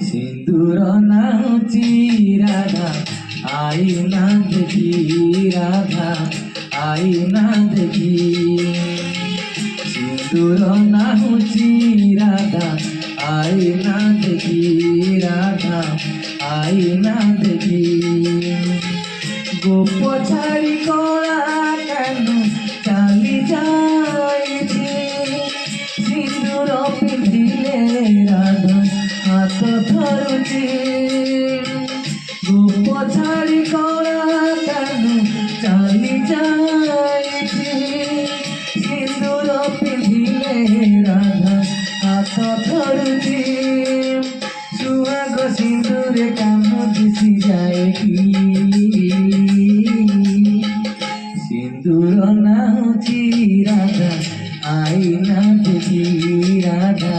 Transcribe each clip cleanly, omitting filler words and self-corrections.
সিঁদুর নাচি রাধা আইনা দেখি রাধা আইনা দেখি সিঁদুর নাচি রাধা আইনা দেখি রাধা আইনা দেখি গোপ ছাড়ি করা কেন চালি যাইছি সিঁদুর পিঁধিলে রাধা হাত ধরুছি গোপ ছাড়ি করা কেন চালি যাইছি সিঁদুর পিঁধিলে রাধা হাত ধরুছি সুহাগ সিঁদুরে কেন দিশি যায় কি সিঁদুর নাচি রাধা আইনা দেখি রাধা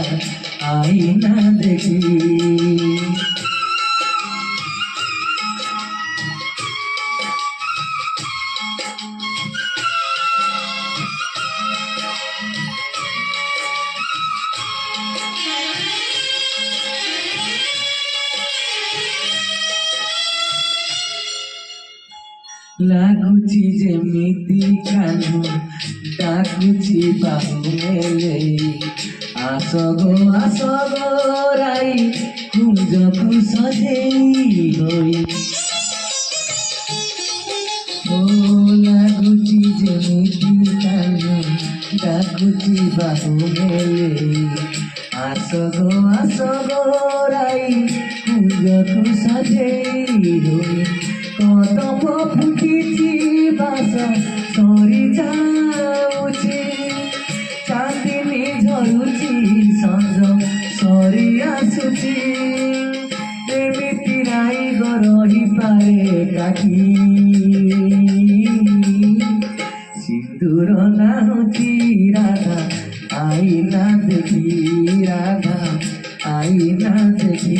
আইনা দেখি লাগুছি যেমিতি কানু ডাকুছি বাহু মেলে আস গো রাই কুঞ্জকু সজেই হই ও লাগুছি যেমিতি কানু ডাকুছি বাহু মেলে আস গো রাই কুঞ্জকু সজেই হই কদম ফুটিছি বাস সরি যাଉଛି চাঁদিনী ঝରୁଛି ସଞ୍ଜ ସରି ଆସୁଛି ଏମିତି ରାଇଗ ରହିପାରେ କାଠି ସିନ୍ଦୁର ନାଚି ରାଧା ଆଇନା ଦେଖି ରାଧା ଆଇନା ଦେଖି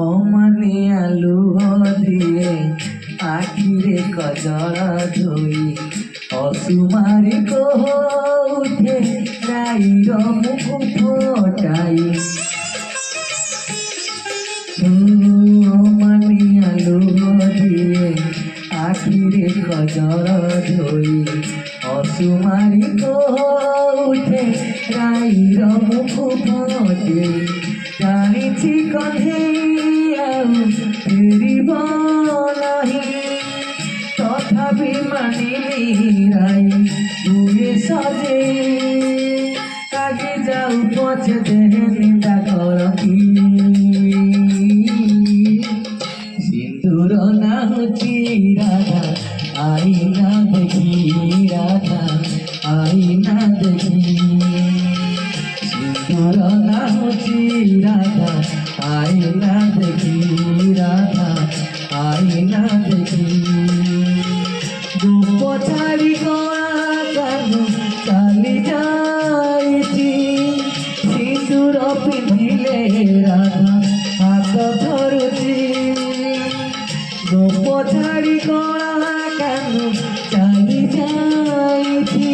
অমানি আলু দিয়ে আখিরে কজল ধুই অসুমারি কোহ উঠে রাইর মুখ ফটাই অমানি আলু দিয়ে আখিরে কজল ধুই অসুমারি কোহ উঠে রাইর মুখ ফটে জানিছি কধে ফিরিব নাহি তথাপি মানিলি রাই তুয়ে সজে আগে যাও পছে দেহে নিন্দা কর কি সিঁদুর নাচি রাধা আইনা দেখি রাধা আইনা দেখি সিঁদুর নাচি রাধা আইনা দেখি রাধা আইনা দেখি গোপ ছাড়ি করা কেন চালি যাইছি সিঁদুর পিঁধিলে রাধা হাত ধরুছি গোপ ছাড়ি করা কেন চালি যাইছি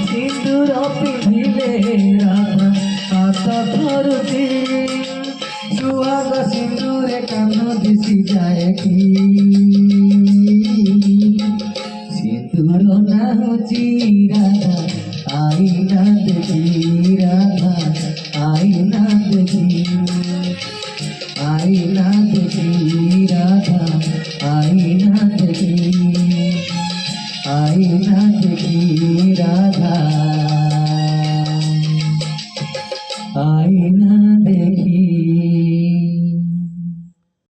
সিঁদুর পিঁধিলে রাধা হাত ধরুছি সুহাগ সিঁদুরে কেন দিশি যায় কি সিঁদুর নাচি রাধা আইনা দেখি রাধা আইনা দেখি আইনা দেখি রাধা আইনা দেখি আইনা দেখি রাধা আইনা